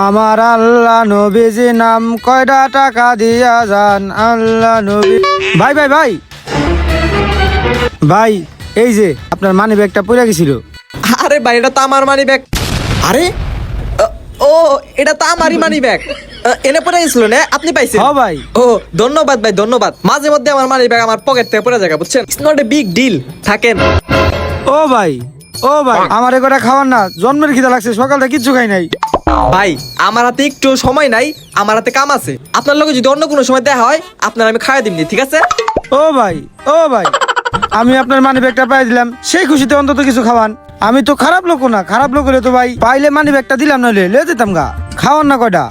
আমার আল্লাহ নবীজি নাম কয়টা টাকা দিয়া যান আল্লাহ নবী। ভাই ভাই ভাই ভাই, এই যে আপনার মানি ব্যাগটা পড়ে গেছিল। আরে ভাই, এটা তো আমার মানি ব্যাগ। আরে ও, এটা তো আমারই মানি ব্যাগ। এনে পড়ে গেছিল না, আপনি পাইছেন? হ্যাঁ ভাই। ও ধন্যবাদ ভাই, ধন্যবাদ। মাঝে মধ্যে আমার মানি ব্যাগ আমার পকেট থেকে পড়ে যায়, বুঝছেন? It's not a big deal. থাকেন। ও ভাই, ও ভাই, আমার এগোটা খাওয়ার না, জন্মের খিদা লাগছে, সকালটা কিচ্ছু খাই নাই। ভাই আমার হাতে একটু সময় নাই, আমার হাতে কাম আছে। আপনার লগে যদি অন্য কোনো সময় দেখা হয়, আপনার আমি খাওয়া দিমনি, ঠিক আছে? ও ভাই, ও ভাই, আমি আপনার মানি ব্যাগটা পাই দিলাম, সেই খুশিতে অন্তত কিছু খাওয়ান। আমি তো খারাপ লোক না, খারাপ লোক হলে তো ভাই পাইলে মানি ব্যাগটা দিলাম, নইলে লে দিতাম গা। খাওয়ান না কয়টা।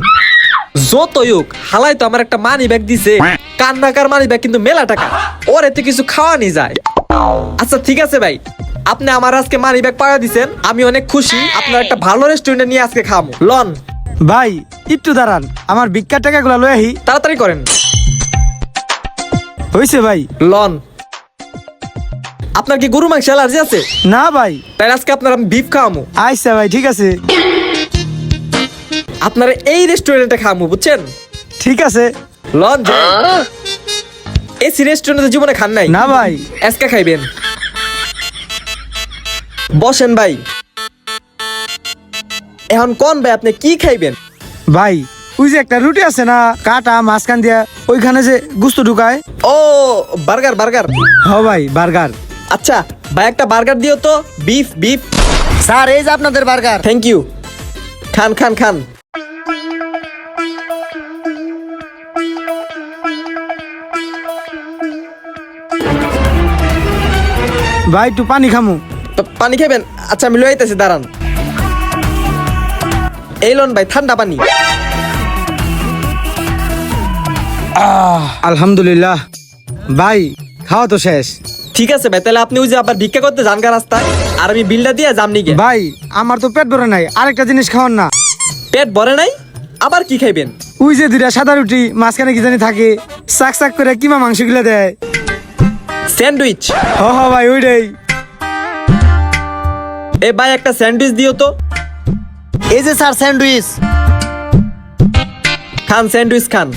যতই হোক, হালাই তো আমার একটা মানি ব্যাগ দিছে, কান্নাকার মানি ব্যাগ, কিন্তু মেলা টাকা, ওর এতে কিছু খাওয়ানি যায়। আচ্ছা ঠিক আছে ভাই, আপনি আমার আজকে মানি ব্যাগ পাওয়া দিছেন, আমি অনেক খুশি। আপনার একটা ভালো রেস্টুরেন্টে নিয়ে আজকে খাবো, লন। ভাই একটু দাঁড়ান, আমার ভিক্ষার টাকাগুলো লই আহি। তাড়াতাড়ি করেন। হইছে ভাই। লন। আপনার কি গরু মাংস অ্যালার্জি আছে? না ভাই। তাই আজকে আপনার আমি বিফ খাওয়ামু। আচ্ছা ভাই, ঠিক আছে। আপনার এই রেস্টুরেন্টে খাওয়ামু, বুঝছেন? ঠিক আছে। লন। এসি রেস্টুরেন্টে জীবনে খান নাই? না ভাই। আজকে খাইবেন। বসেন ভাই। এখন কোন ভাই আপনি কি খাইবেন? ভাই ওই যে একটা রুটি আছে না, কাটা মাঝখান দিয়া, ওইখানে যে গুস্ত ঢুকায়। ও বার্গার, বার্গার। হ ভাই, বার্গার। আচ্ছা ভাই, একটা বার্গার দিও তো, বিফ বিফ। স্যার এই যে আপনাদের বার্গার। Thank you. খান খান খান। ভাই একটু পানি খামু। পানি খাবেন? আচ্ছা আমি লইতেছি, দাঁড়ান। এই লন ভাই, ঠান্ডা পানি। আলহামদুলিল্লাহ। ভাই খাওয়া তো শেষ। ঠিক আছে ভাই, তাহলে আপনি ওই যে আবার ভিক্ষা করতে যান গা রাস্তায়, আর আমি বিলটা দিয়ে জামনি গে। ভাই আমার তো পেট ভরে নাই, আরেকটা জিনিস খাওয়ান না। পেট ভরে নাই? আবার কি খাইবেন? ওই যে দুইটা সাদা রুটি, মাঝখানে কি জানি থাকে, চাক চাক করে কিমা মাংস গুলা দেয়। স্যান্ডউইচ। হ হ ভাই, ওইটাই। এ ভাই একটা স্যান্ডউইচ দিও তো। এই যে স্যার স্যান্ডউইচ। খান স্যান্ডউইচ খান।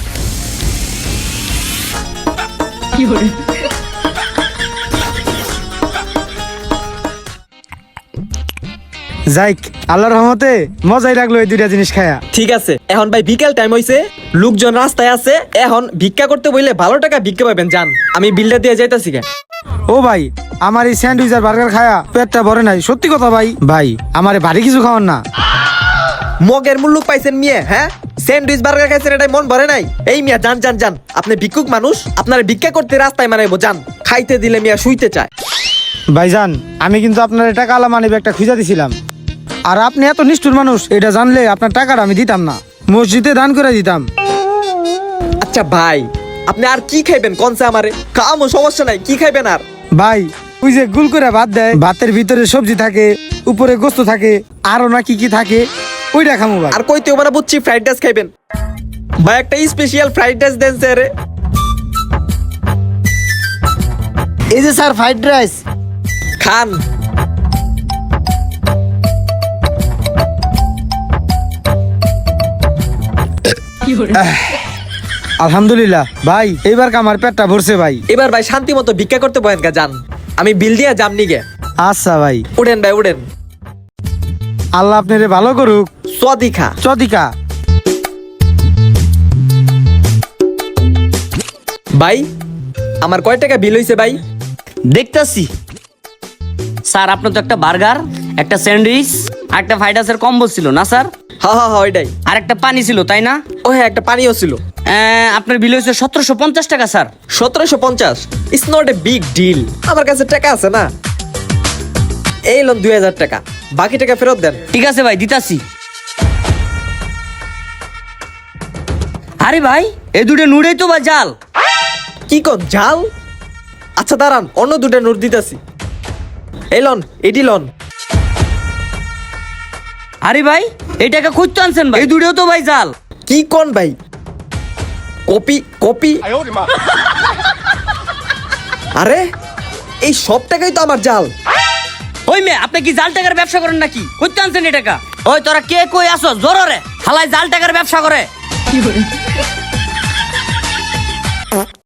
যাইক, আল্লাহর রহমতে মজাই লাগলো এই দুইটা জিনিস খায়া। ঠিক আছে, এখন ভাই বিকেল টাইম হইছে, লোকজন রাস্তায় আছে, এখন ভিক্ষা করতে বললে ভালো টাকা ভিক্ষা পাবেন, যান। আমি বিলটা দিয়ে যাইতাছি গে। ও ভাই, আমার এই স্যান্ডউইচ আর বার্গার খায়া পেটটা ভরে নাই, সত্যি কথা ভাই। ভাই আমারে ভারী কিছু খাওয়ান না। মগের মুল্লুক পাইছেন মিয়া, হ্যাঁ? স্যান্ডউইচ বার্গার খাইছেন, এটাই মন ভরে নাই? এই মিয়া যান যান যান, আপনি ভিক্ষুক মানুষ, আপনার ভিক্ষা করতে রাস্তায় মারাইবো, যান। খাইতে দিলে মিয়া শুইতে চায়। ভাইজান আমি কিন্তু আপনার টাকা আলা মানি ব্যাগটা খুঁজা দিছিলাম, আর আপনি এত নিষ্ঠুর মানুষ, এটা জানলে আপনার টাকাটা আমি দিতাম না, মসজিদে দান করে দিতাম। আচ্ছা ভাই, আপনি আর কি খাইবেন কোনসে? আমারে কামও সমস্যা নাই, কি খাইবেন আর? ভাই ওই যে গুল করে ভাত দেয়, ভাতের ভিতরে সবজি থাকে, উপরে গোস্ত থাকে, আরো না কি কি থাকে, ওইটা খামু ভাই। আর কইতে মানে বুঝছি ফ্রাইড রাইস খাইবেন। ভাই একটা স্পেশাল ফ্রাইড রাইস দেন স্যার। এই যে স্যার ফ্রাইড রাইস। খান। আলহামদুলিল্লাহ ভাই, এইবার আমার পেটটা ভরছে ভাই। এবার ভাই শান্তি মতো ভিক্ষা করতে বয়েন গা, যান। আমি বিল দিয়া জামনি গে। আচ্ছা ভাই। উঠেন ভাই, উঠেন। আল্লাহ আপনারে ভালো করুক। সদিখা। চদিকা। ভাই আমার কয় টাকা বিল হইছে ভাই? দেখতাছি স্যার, আপনার তো একটা বার্গার, একটা স্যান্ডউইচ আর একটা ফ্রাইড রাইসের কম্বো ছিল না স্যার? হ্যাঁ হ্যাঁ হ্যাঁ, ওইটাই। আর একটা পানি ছিল, তাই না? ও হ্যাঁ, একটা পানিও ছিল। আপনার বিল হয়েছে 1750 টাকা sir. 1750? It's not a big deal, আমার কাছে টাকা আছে না। এই লোন 2000 টাকা, বাকি টাকা ফেরত দেন। ঠিক আছে ভাই, দিতাছি। আরে ভাই, এই দুটো নুডেই তো বা জাল। কি কোন জাল? আচ্ছা দাঁড়ান, অন্য দুটো নোট দিতেছি। এই লন, এডি লন। আরে ভাই, এই টাকা খুঁজতে আনছেন ভাই, এই দুটোও তো ভাই জাল। কি কোন ভাই? Copy copy? আরে এই সব টাকাই তো আমার জাল। ওই মেয়ে, আপনি কি জাল টাকার ব্যবসা করেন নাকি? খুঁজতে আনছেন এই টাকা? ওই তোরা কে কই আসো জোরে? হালাই জাল টাকার ব্যবসা করে